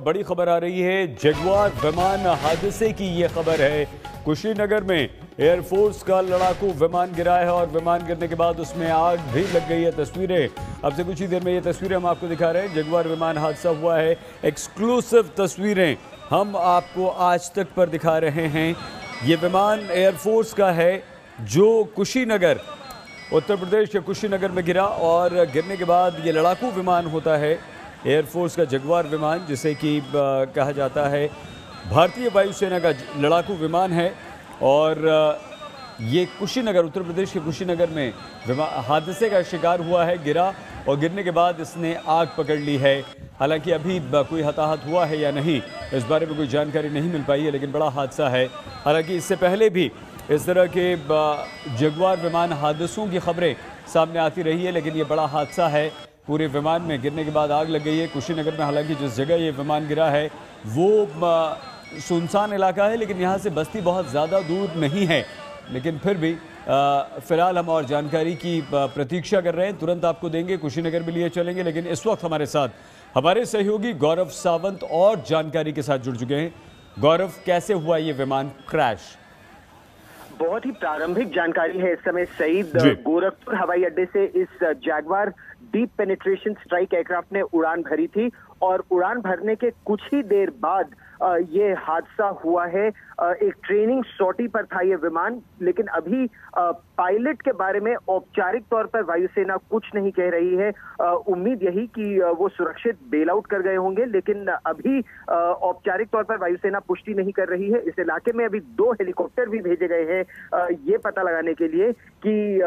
बड़ी खबर आ रही है। जगुआर विमान हादसे की ये खबर है। कुशीनगर में एयरफोर्स का लड़ाकू विमान गिरा है और विमान गिरने के बाद उसमें आग भी लग गई है। तस्वीरें अब से कुछ ही देर में ये तस्वीरें हम आपको दिखा रहे हैं। जगुआर विमान हादसा हुआ है। एक्सक्लूसिव तस्वीरें हम आपको आज तक पर दिखा रहे हैं। ये विमान एयरफोर्स का है जो कुशीनगर, उत्तर प्रदेश के कुशीनगर में गिरा और गिरने के बाद ये लड़ाकू विमान होता है एयरफोर्स का जगुआर विमान, जिसे कि कहा जाता है भारतीय वायुसेना का लड़ाकू विमान है। और ये कुशीनगर, उत्तर प्रदेश के कुशीनगर में हादसे का शिकार हुआ है, गिरा और गिरने के बाद इसने आग पकड़ ली है। हालांकि अभी कोई हताहत हुआ है या नहीं इस बारे में कोई जानकारी नहीं मिल पाई है, लेकिन बड़ा हादसा है। हालांकि इससे पहले भी इस तरह के जगुआर विमान हादसों की खबरें सामने आती रही है, लेकिन ये बड़ा हादसा है। पूरे विमान में गिरने के बाद आग लग गई है कुशीनगर में। हालांकि जिस जगह ये विमान गिरा है वो सुनसान इलाका है, लेकिन यहाँ से बस्ती बहुत ज़्यादा दूर नहीं है। लेकिन फिर भी फ़िलहाल हम और जानकारी की प्रतीक्षा कर रहे हैं, तुरंत आपको देंगे, कुशीनगर भी लिए चलेंगे। लेकिन इस वक्त हमारे साथ हमारे सहयोगी गौरव सावंत और जानकारी के साथ जुड़ चुके हैं। गौरव, कैसे हुआ ये विमान क्रैश? बहुत ही प्रारंभिक जानकारी है इस समय सईद। गोरखपुर हवाई अड्डे से इस Jaguar deep penetration strike aircraft ने उड़ान भरी थी और उड़ान भरने के कुछ ही देर बाद ये हादसा हुआ है। एक ट्रेनिंग सॉर्टी पर था ये विमान, लेकिन अभी पायलट के बारे में औपचारिक तौर पर वायुसेना कुछ नहीं कह रही है। उम्मीद यही कि वो सुरक्षित बेल आउट कर गए होंगे, लेकिन अभी औपचारिक तौर पर वायुसेना पुष्टि नहीं कर रही है। इस इलाके में अभी 2 हेलीकॉप्टर भी भेजे गए हैं ये पता लगाने के लिए कि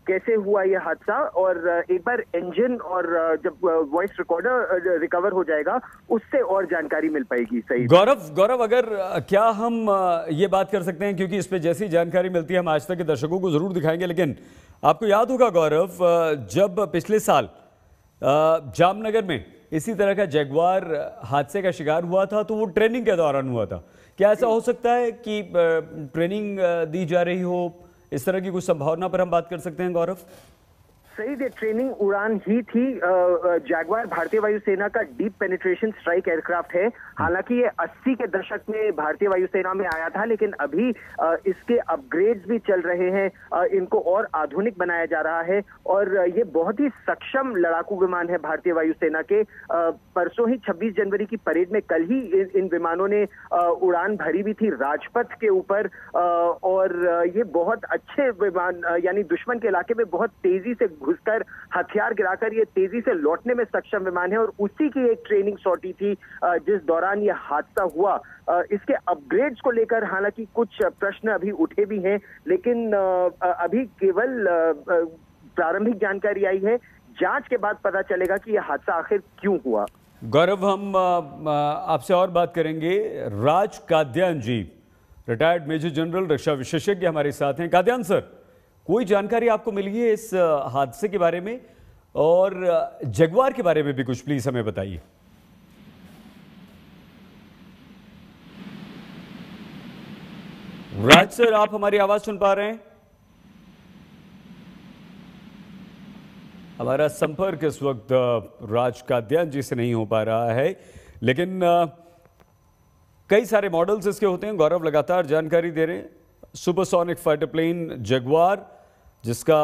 कैसे हुआ ये हादसा। और एक बार इंजन और जब वॉइस रिकॉर्डर रिकवर हो जाएगा उससे और जानकारी मिल पाएगी। सही गौरव, अगर क्या हम ये बात कर सकते हैं, क्योंकि इस पे जैसी जानकारी मिलती है हम आज तक के दर्शकों को जरूर दिखाएंगे, लेकिन आपको याद होगा गौरव, जब पिछले साल जामनगर में इसी तरह का जगुआर हादसे का शिकार हुआ था तो वो ट्रेनिंग के दौरान हुआ था। क्या ऐसा हो सकता है कि ट्रेनिंग दी जा रही हो, इस तरह की कुछ संभावना पर हम बात कर सकते हैं गौरव? सही, ये ट्रेनिंग उड़ान ही थी। जैगवार भारतीय वायुसेना का डीप पेनिट्रेशन स्ट्राइक एयरक्राफ्ट है। हालांकि ये 80 के दशक में भारतीय वायुसेना में आया था, लेकिन अभी इसके अपग्रेड्स भी चल रहे हैं। इनको और आधुनिक बनाया जा रहा है और ये बहुत ही सक्षम लड़ाकू विमान है भारतीय वायुसेना के। परसों ही 26 जनवरी की परेड में कल ही इन विमानों ने उड़ान भरी भी थी राजपथ के ऊपर। और ये बहुत अच्छे विमान, यानी दुश्मन के इलाके में बहुत तेजी से घुसकर हथियार गिराकर ये तेजी से लौटने में सक्षम विमान है। और उसी की एक ट्रेनिंग सॉर्टी थी जिस दौरान ये हादसा हुआ। इसके अपग्रेड्स को लेकर हालांकि कुछ प्रश्न अभी उठे भी हैं, लेकिन अभी केवल प्रारंभिक जानकारी आई है। जांच के बाद पता चलेगा कि यह हादसा आखिर क्यों हुआ। गौरव, हम आपसे और बात करेंगे। राज काद्यान जी, रिटायर्ड मेजर जनरल, रक्षा विशेषज्ञ हमारे साथ हैं। काद्यान सर, कोई जानकारी आपको मिली है इस हादसे के बारे में और जगुआर के बारे में भी कुछ प्लीज हमें बताइए। राज सर, आप हमारी आवाज सुन पा रहे हैं? हमारा संपर्क इस वक्त राज काद्यान जी से नहीं हो पा रहा है, लेकिन कई सारे मॉडल्स इसके होते हैं। गौरव लगातार जानकारी दे रहे हैं। सुपरसोनिक फाइटर प्लेन जगुआर, जिसका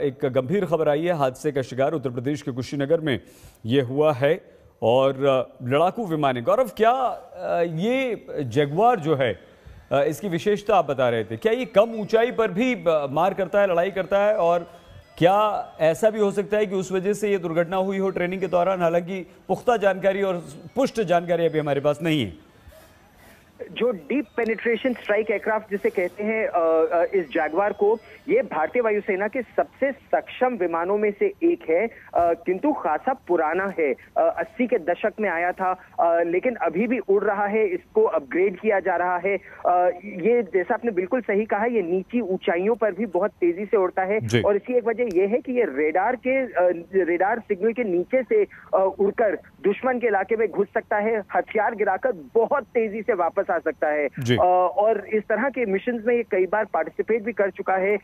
एक गंभीर खबर आई है, हादसे का शिकार उत्तर प्रदेश के कुशीनगर में यह हुआ है और लड़ाकू विमान है। गौरव, क्या ये जगुआर जो है इसकी विशेषता आप बता रहे थे, क्या ये कम ऊंचाई पर भी मार करता है, लड़ाई करता है? और क्या ऐसा भी हो सकता है कि उस वजह से ये दुर्घटना हुई हो ट्रेनिंग के दौरान? हालांकि पुख्ता जानकारी और पुष्ट जानकारी अभी हमारे पास नहीं है। जो डीप पेनिट्रेशन स्ट्राइक एयरक्राफ्ट जिसे कहते हैं इस जैगवार को, ये भारतीय वायुसेना के सबसे सक्षम विमानों में से एक है, किंतु खासा पुराना है। 80 के दशक में आया था, लेकिन अभी भी उड़ रहा है। इसको अपग्रेड किया जा रहा है। ये जैसा आपने बिल्कुल सही कहा, ये नीची ऊंचाइयों पर भी बहुत तेजी से उड़ता है और इसकी एक वजह यह है कि ये रेडार सिग्नल के नीचे से उड़कर दुश्मन के इलाके में घुस सकता है, हथियार गिराकर बहुत तेजी से वापस आ सकता है। और इस तरह के मिशन में ये कई बार पार्टिसिपेट भी कर चुका है।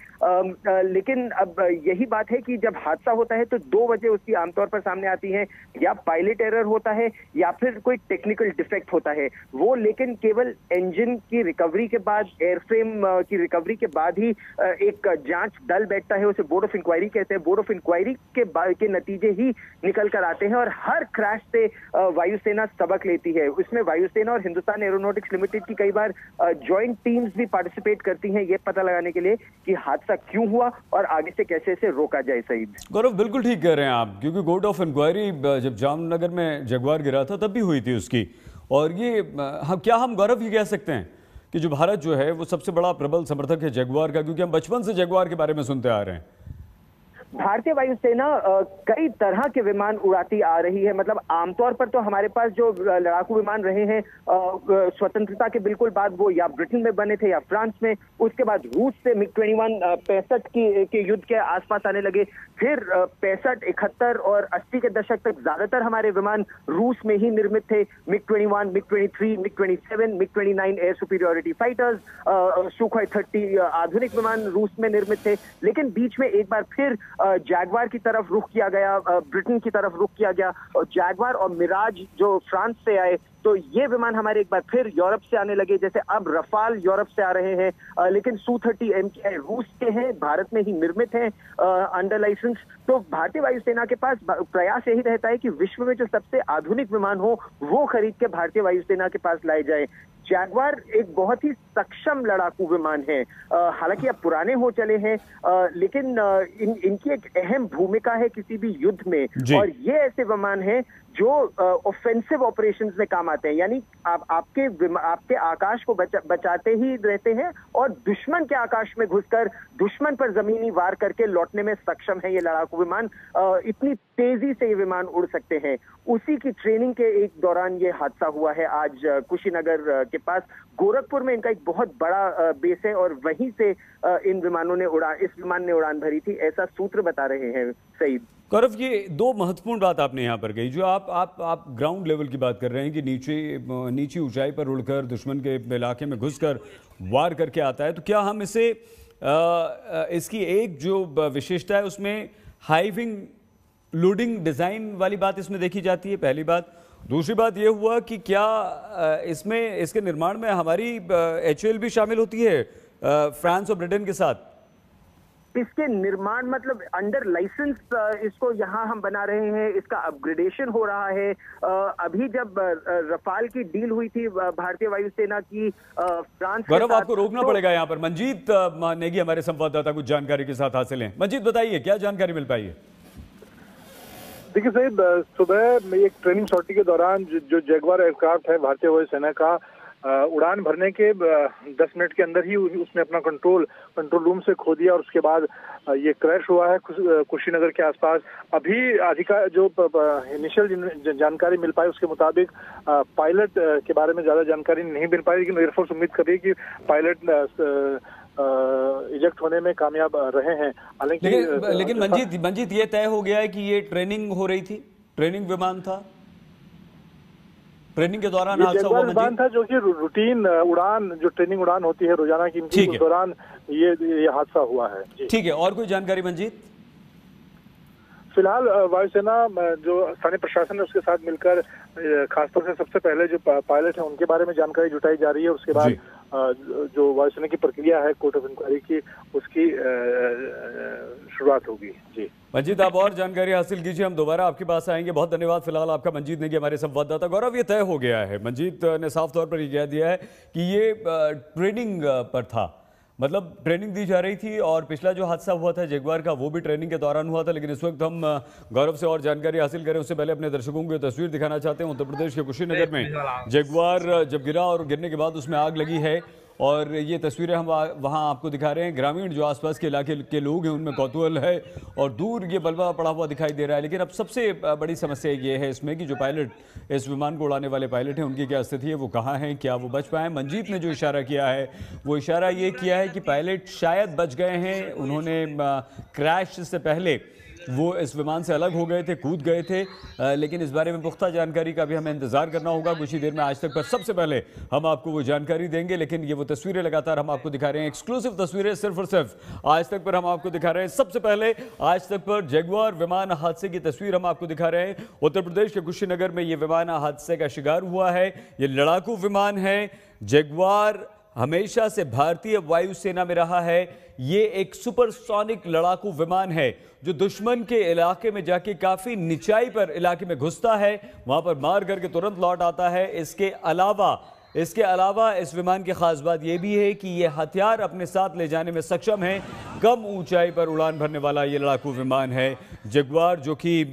लेकिन अब यही बात है कि जब हादसा होता है तो दो वजह उसकी आमतौर पर सामने आती हैं, या पायलट एरर होता है या फिर कोई टेक्निकल डिफेक्ट होता है। वो लेकिन केवल इंजन की रिकवरी के बाद, एयरफ्रेम की रिकवरी के बाद ही एक जांच दल बैठता है, उसे बोर्ड ऑफ इंक्वायरी कहते हैं। बोर्ड ऑफ इंक्वायरी के नतीजे ही निकल कर आते हैं और हर क्रैश से वायुसेना सबक लेती है। उसमें वायुसेना और हिंदुस्तान एरोनॉटिक्स लिमिटेड की कई बार ज्वाइंट टीम्स भी पार्टिसिपेट करती हैं, ये पता लगाने के लिए कि हादसा क्यों हुआ और आगे से कैसे इसे रोका जाए। सईद गौरव, बिल्कुल ठीक कह रहे हैं आप, क्योंकि बोर्ड ऑफ इंक्वायरी जब जामनगर में जगुआर गिरा था तब भी हुई थी उसकी। और ये हम गौरव ये कह सकते हैं कि जो भारत जो है वो सबसे बड़ा प्रबल समर्थक है जगुआर का, क्योंकि हम बचपन से जगुआर के बारे में सुनते आ रहे हैं। भारतीय वायुसेना कई तरह के विमान उड़ाती आ रही है। मतलब आमतौर पर तो हमारे पास जो लड़ाकू विमान रहे हैं स्वतंत्रता के बिल्कुल बाद, वो या ब्रिटेन में बने थे या फ्रांस में। उसके बाद रूस से मिग 21 65 के युद्ध के आसपास आने लगे। फिर 65, 71 और 80 के दशक तक ज्यादातर हमारे विमान रूस में ही निर्मित थे। MiG 21, MiG 23, MiG 27, MiG 29 air superiority fighters, Sukhoi 30 आधुनिक विमान रूस में निर्मित थे। लेकिन बीच में एक बार फिर जैगवार की तरफ रुख किया गया, ब्रिटेन की तरफ रुख किया गया, और जैगवार और मिराज जो फ्रांस से आए, तो ये विमान हमारे एक बार फिर यूरोप से आने लगे। जैसे अब रफाल यूरोप से आ रहे हैं, लेकिन Su-30 MKI रूस के हैं, भारत में ही निर्मित हैं अंडर लाइसेंस। तो भारतीय वायुसेना के पास प्रयास यही रहता है कि विश्व में जो सबसे आधुनिक विमान हो वो खरीद के भारतीय वायुसेना के पास लाए जाए। जैगवार एक बहुत ही सक्षम लड़ाकू विमान है, हालांकि अब पुराने हो चले हैं, लेकिन इनकी एक अहम भूमिका है किसी भी युद्ध में। और ये ऐसे विमान हैं जो ऑफेंसिव ऑपरेशंस में काम आते हैं, यानी आपके आकाश को बचाते ही रहते हैं और दुश्मन के आकाश में घुसकर दुश्मन पर जमीनी वार करके लौटने में सक्षम है ये लड़ाकू विमान। इतनी तेजी से ये विमान उड़ सकते हैं। उसी की ट्रेनिंग के एक दौरान ये हादसा हुआ है आज कुशीनगर के पास। गोरखपुर में इनका एक बहुत बड़ा बेस है और वहीं से इस विमान ने उड़ान भरी थी, ऐसा सूत्र बता रहे हैं। सईद गौरव, ये दो महत्वपूर्ण बात आपने यहाँ पर कही, जो आप ग्राउंड लेवल की बात कर रहे हैं कि नीची ऊंचाई पर उड़कर दुश्मन के इलाके में घुसकर वार करके आता है। तो क्या हम इसकी एक जो विशेषता है उसमें हाई विंग लोडिंग डिज़ाइन वाली बात इसमें देखी जाती है, पहली बात। दूसरी बात ये हुआ कि क्या इसके निर्माण में हमारी HAL भी शामिल होती है फ्रांस और ब्रिटेन के साथ? इसके निर्माण मतलब अंडर लाइसेंस इसको यहाँ हम बना रहे हैं, इसका अपग्रेडेशन हो रहा है। अभी जब रफाल की डील हुई थी भारतीय वायुसेना की फ्रांस, गौरव आपको रोकना पड़ेगा यहाँ पर। मंजीत नेगी हमारे संवाददाता कुछ जानकारी के साथ हासिल हैं। मंजीत बताइए, क्या जानकारी मिल पाई है? देखिए सईद, सुबह एक ट्रेनिंग सॉर्टी के दौरान जो जैगवार एयरक्राफ्ट है भारतीय वायुसेना का, उड़ान भरने के 10 मिनट के अंदर ही उसने अपना कंट्रोल रूम से खो दिया और उसके बाद ये क्रैश हुआ है कुशीनगर के आसपास। अभी जो इनिशियल जानकारी मिल पाई उसके मुताबिक पायलट के बारे में ज्यादा जानकारी नहीं मिल पाई, लेकिन एयरफोर्स उम्मीद कर रही है कि पायलट इजेक्ट होने में कामयाब रहे हैं। हालांकि लेकिन मंजीत ये तय हो गया है कि ये ट्रेनिंग हो रही थी, ट्रेनिंग विमान था, ट्रेनिंग के दौरान हादसा हुआ। विमान था जो कि रूटीन उड़ान, जो ट्रेनिंग उड़ान होती है रोजाना की, उस दौरान ये हादसा हुआ है। ठीक है, और कोई जानकारी मंजीत? फिलहाल वायुसेना जो स्थानीय प्रशासन है उसके साथ मिलकर खासतौर से सबसे पहले जो पायलट है उनके बारे में जानकारी जुटाई जा रही है। उसके बाद जो वायुसेना की प्रक्रिया है कोर्ट ऑफ इंक्वायरी की, उसकी शुरुआत होगी। जी मंजीत, आप और जानकारी हासिल कीजिए, हम दोबारा आपके पास आएंगे। बहुत धन्यवाद फिलहाल आपका मंजीत नेगी, हमारे संवाददाता। गौरव, ये तय हो गया है, मंजीत ने साफ तौर पर ये कह दिया है कि ये ट्रेनिंग पर था, मतलब ट्रेनिंग दी जा रही थी। और पिछला जो हादसा हुआ था जगुआर का, वो भी ट्रेनिंग के दौरान हुआ था। लेकिन इस वक्त हम गौरव से और जानकारी हासिल करें उससे पहले अपने दर्शकों को ये तस्वीर दिखाना चाहते हैं। उत्तर प्रदेश के कुशीनगर में जगुआर जब गिरा और गिरने के बाद उसमें आग लगी है, और ये तस्वीरें हम वहाँ आपको दिखा रहे हैं। ग्रामीण जो आसपास के इलाके के लोग हैं उनमें कौतूहल है और दूर ये बलबा पड़ा हुआ दिखाई दे रहा है। लेकिन अब सबसे बड़ी समस्या ये है इसमें कि जो पायलट, इस विमान को उड़ाने वाले पायलट हैं, उनकी क्या स्थिति है, वो कहाँ हैं, क्या वो बच पाए? मंजीत ने जो इशारा किया है वो इशारा ये किया है कि पायलट शायद बच गए हैं। उन्होंने क्रैश से पहले वो इस विमान से अलग हो गए थे, कूद गए थे। लेकिन इस बारे में पुख्ता जानकारी का भी हमें इंतजार करना होगा कुछ ही देर में। आज तक पर सबसे पहले हम आपको वो जानकारी देंगे, लेकिन ये वो तस्वीरें लगातार हम आपको दिखा रहे हैं, एक्सक्लूसिव तस्वीरें सिर्फ और सिर्फ आज तक पर हम आपको दिखा रहे हैं। सबसे पहले आज तक पर जगुआर विमान हादसे की तस्वीर हम आपको दिखा रहे हैं। उत्तर प्रदेश के कुशीनगर में ये विमान हादसे का शिकार हुआ है। ये लड़ाकू विमान है। जगुआर हमेशा से भारतीय वायुसेना में रहा है। ये एक सुपरसोनिक लड़ाकू विमान है जो दुश्मन के इलाके में जाके काफी निचाई पर इलाके में घुसता है, वहां पर मार करके तुरंत लौट आता है। इसके अलावा इस विमान की खास बात यह भी है कि यह हथियार अपने साथ ले जाने में सक्षम है। कम ऊंचाई पर उड़ान भरने वाला यह लड़ाकू विमान है जगुआर, जो कि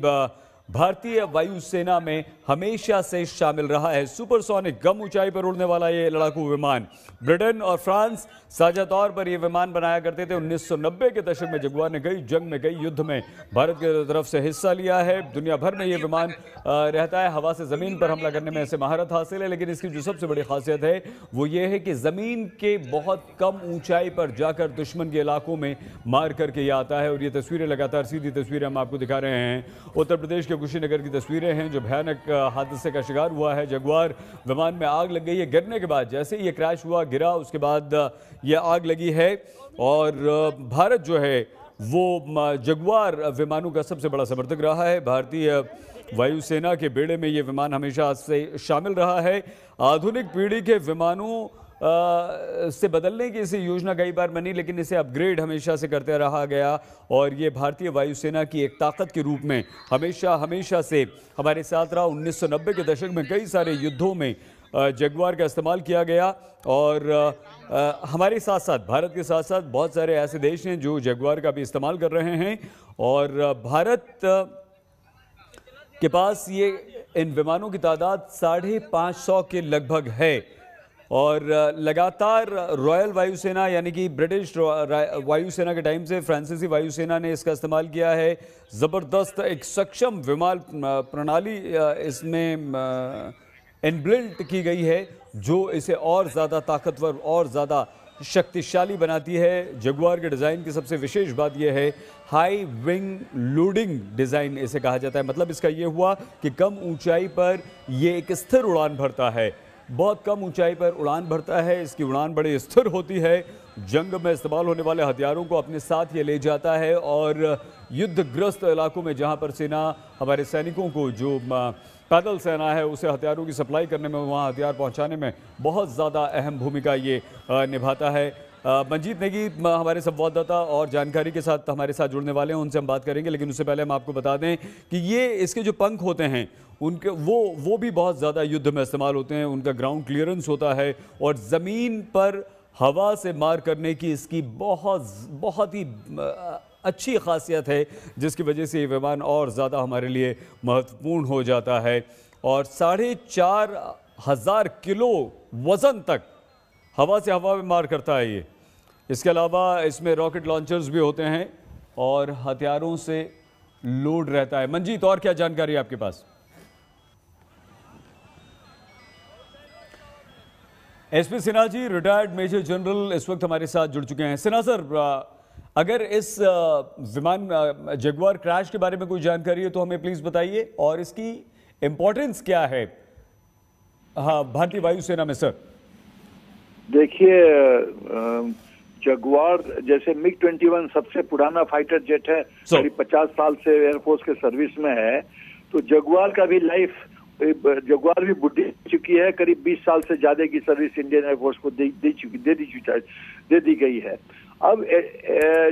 भारतीय वायुसेना में हमेशा से शामिल रहा है। सुपरसोनिक कम ऊंचाई पर उड़ने वाला ये लड़ाकू विमान ब्रिटेन और फ्रांस साझा तौर पर यह विमान बनाया करते थे। 1990 के दशक में जगुआर ने कई जंग में, कई युद्ध में भारत की तरफ से हिस्सा लिया है। दुनिया भर में यह विमान रहता है। हवा से ज़मीन पर हमला करने में ऐसे महारत हासिल है, लेकिन इसकी जो सबसे बड़ी खासियत है वो ये है कि ज़मीन के बहुत कम ऊंचाई पर जाकर दुश्मन के इलाकों में मार करके ये आता है। और ये तस्वीरें लगातार सीधी तस्वीरें हम आपको दिखा रहे हैं। उत्तर प्रदेश के कुशीनगर की तस्वीरें हैं जो भयानक हादसे का शिकार हुआ है। जगुआर विमान में आग लग गई है। गिरने के बाद जैसे ये क्रैश हुआ, गिरा, उसके बाद ये आग लगी है। और भारत जो है वो जगुआर विमानों का सबसे बड़ा समर्थक रहा है। भारतीय वायुसेना के बेड़े में ये विमान हमेशा से शामिल रहा है। आधुनिक पीढ़ी के विमानों से बदलने की इसे योजना कई बार बनी, लेकिन इसे अपग्रेड हमेशा से करते रहा गया। और ये भारतीय वायुसेना की एक ताकत के रूप में हमेशा से हमारे साथ रहा। 1990 के दशक में कई सारे युद्धों में जगुआर का इस्तेमाल किया गया। और हमारे साथ साथ, भारत के साथ साथ बहुत सारे ऐसे देश हैं जो जगुआर का भी इस्तेमाल कर रहे हैं। और भारत के पास ये इन विमानों की तादाद 550 के लगभग है। और लगातार रॉयल वायुसेना यानी कि ब्रिटिश वायुसेना के टाइम से फ्रांसीसी वायुसेना ने इसका इस्तेमाल किया है। ज़बरदस्त एक सक्षम विमान प्रणाली इसमें इनबिल्ट की गई है जो इसे और ज़्यादा ताकतवर और ज़्यादा शक्तिशाली बनाती है। जगुआर के डिज़ाइन की सबसे विशेष बात यह है, हाई विंग लोडिंग डिज़ाइन इसे कहा जाता है। मतलब इसका ये हुआ कि कम ऊंचाई पर ये एक स्थिर उड़ान भरता है। बहुत कम ऊंचाई पर उड़ान भरता है। इसकी उड़ान बड़ी स्थिर होती है। जंग में इस्तेमाल होने वाले हथियारों को अपने साथ ये ले जाता है। और युद्धग्रस्त इलाकों में जहां पर सेना हमारे सैनिकों को, जो पैदल सेना है, उसे हथियारों की सप्लाई करने में, वहां हथियार पहुंचाने में बहुत ज़्यादा अहम भूमिका ये निभाता है। मंजीत नेगी हमारे संवाददाता और जानकारी के साथ हमारे साथ जुड़ने वाले हैं, उनसे हम बात करेंगे। लेकिन उससे पहले हम आपको बता दें कि ये इसके जो पंख होते हैं उनके वो भी बहुत ज़्यादा युद्ध में इस्तेमाल होते हैं। उनका ग्राउंड क्लियरेंस होता है और ज़मीन पर हवा से मार करने की इसकी बहुत ही अच्छी खासियत है, जिसकी वजह से ये विमान और ज़्यादा हमारे लिए महत्वपूर्ण हो जाता है। और 4,500 किलो वज़न तक हवा से हवा में मार करता है ये। इसके अलावा इसमें रॉकेट लॉन्चर्स भी होते हैं और हथियारों से लोड रहता है। मंजीत, और क्या जानकारी है आपके पास? SP Sinha ji, retired major general, इस वक्त हमारे साथ जुड़ चुके हैं। सिन्हा सर, अगर इस विमान जगुआर क्रैश के बारे में कोई जानकारी है तो हमें प्लीज बताइए, और इसकी इंपॉर्टेंस क्या है भारतीय वायुसेना में। सर देखिए, जगुआर जैसे मिग-21 सबसे पुराना फाइटर जेट है, करीब 50 साल से एयरफोर्स के सर्विस में है। तो जगुआर का भी जगुआर भी बुढ़ी चुकी है, करीब 20 साल से ज्यादा की सर्विस इंडियन एयरफोर्स को दे दी गई है। अब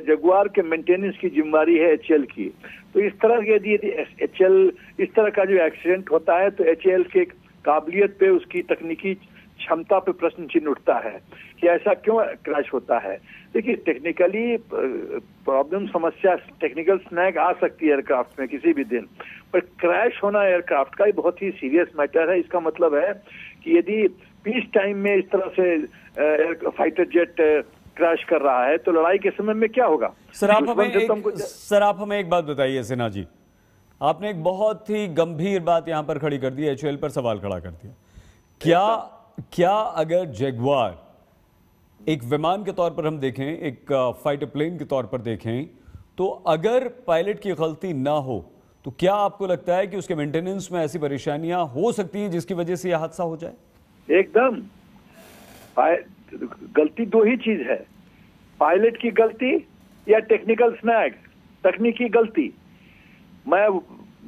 जगुआर के मेंटेनेंस की जिम्मेदारी है एचएएल की। तो इस तरह यदि एचएएल इस तरह का जो एक्सीडेंट होता है तो एचएएल के काबिलियत पे, उसकी तकनीकी क्षमता पे प्रश्न चिन्ह उठता है कि ऐसा क्यों क्रैश होता है। देखिए, टेक्निकली प्रॉब्लम, समस्या, टेक्निकल स्नैग आ सकती है एयरक्राफ्ट में किसी भी दिन, पर क्रैश होना एयरक्राफ्ट का बहुत ही सीरियस मैटर है। इसका मतलब है कि यदि पीस टाइम में इस तरह से फाइटर जेट क्रैश कर रहा है तो लड़ाई के समय में क्या होगा? सर आप हमें एक बात बताइए सिन्हा जी, आपने एक बहुत ही गंभीर बात यहां पर खड़ी कर दी, एचएएल पर सवाल खड़ा कर दिया। क्या अगर जगुआर एक विमान के तौर पर हम देखें, एक फाइटर प्लेन के तौर पर देखें, तो अगर पायलट की गलती ना हो तो क्या आपको लगता है कि उसके मेंटेनेंस में ऐसी परेशानियां हो सकती हैं जिसकी वजह से यह हादसा हो जाए? एकदम। गलती दो ही चीज है, पायलट की गलती या टेक्निकल स्नैग, तकनीकी गलती। मैं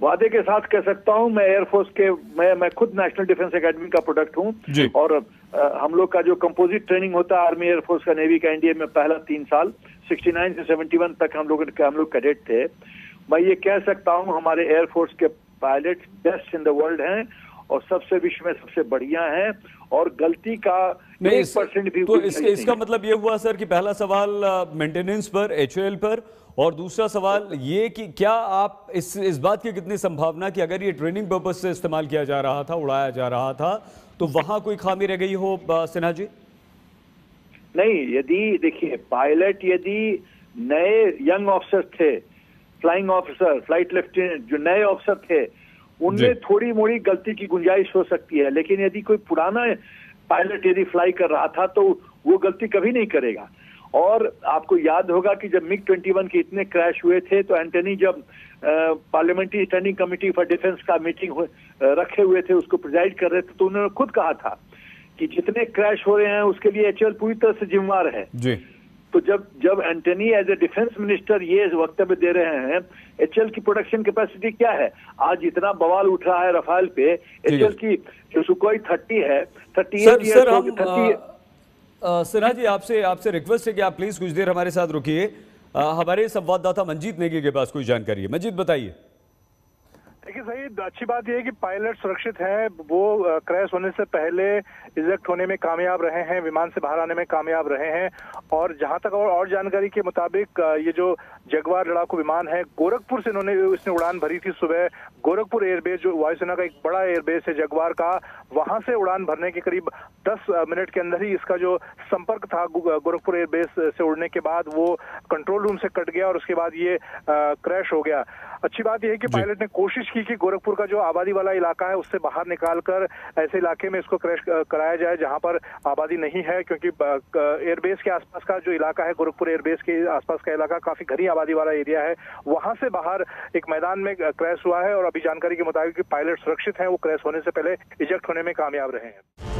वादे के साथ कह सकता हूं, मैं एयरफोर्स के मैं खुद नेशनल डिफेंस एकेडमी का प्रोडक्ट हूं और हम लोग का जो कंपोजिट ट्रेनिंग होता है आर्मी एयरफोर्स का नेवी का इंडिया में पहला 3 साल 69 से 71 तक हम लोग कैडेट थे। मैं ये कह सकता हूं हमारे एयरफोर्स के pilot best in the world हैं और सबसे विश्व में सबसे बढ़िया हैं और गलती का 1% भी। तो इसका मतलब ये हुआ सर कि पहला सवाल मेंटेनेंस पर, एचएएल पर, और दूसरा सवाल ये कि क्या आप इस बात की कितनी संभावना कि अगर ये ट्रेनिंग पर्पज से इस्तेमाल किया जा रहा था, उड़ाया जा रहा था, तो वहां कोई खामी रह गई हो सिन्हा जी? नहीं, यदि देखिए पायलट यदि नए यंग ऑफिसर थे, फ्लाइंग ऑफिसर, फ्लाइट लेफ्टिनेंट जो नए ऑफिसर थे, उनमें थोड़ी मोड़ी गलती की गुंजाइश हो सकती है, लेकिन यदि कोई पुराना पायलट यदि फ्लाई कर रहा था तो वो गलती कभी नहीं करेगा। और आपको याद होगा कि जब MiG-21 के इतने क्रैश हुए थे तो एंटनी जब parliamentary standing committee for defence का मीटिंग रखे हुए थे, उसको प्रिजाइड कर रहे थे, तो उन्होंने खुद कहा था कि जितने क्रैश हो रहे हैं उसके लिए एचएएल पूरी तरह से जिम्मेवार है जी। तो जब Antony as a defence minister ये वक्तव्य दे रहे हैं, एचएएल की प्रोडक्शन कैपेसिटी क्या है? आज इतना बवाल उठ रहा है रफाल पे, एचएएल की जो सुखोई 30 है, 38 सिन्हा जी आपसे रिक्वेस्ट है कि आप प्लीज कुछ देर हमारे साथ रुकिए। हमारे संवाददाता मंजीत नेगी के पास कोई जानकारी है। मंजीत बताइए। देखिए सही अच्छी बात यह है कि पायलट सुरक्षित हैं, वो क्रैश होने से पहले इजेक्ट होने में कामयाब रहे हैं, विमान से बाहर आने में कामयाब रहे हैं। और जहां तक और जानकारी के मुताबिक ये जो जगुआर लड़ाकू विमान है, गोरखपुर से इसने उड़ान भरी थी सुबह। गोरखपुर एयरबेस जो वायुसेना का एक बड़ा एयरबेस है जगुआर का, वहां से उड़ान भरने के करीब 10 मिनट के अंदर ही इसका जो संपर्क था गोरखपुर एयरबेस से उड़ने के बाद वो कंट्रोल रूम से कट गया और उसके बाद ये क्रैश हो गया। अच्छी बात यह है कि पायलट ने कोशिश की कि गोरखपुर का जो आबादी वाला इलाका है उससे बाहर निकालकर ऐसे इलाके में इसको क्रैश कराया जाए जहां पर आबादी नहीं है, क्योंकि एयरबेस के आसपास का जो इलाका है, गोरखपुर एयरबेस के आसपास का इलाका काफी घनी आबादी वाला एरिया है, वहां से बाहर एक मैदान में क्रैश हुआ है। और अभी जानकारी के मुताबिक पायलट सुरक्षित हैं, वो क्रैश होने से पहले इजेक्ट होने में कामयाब रहे हैं।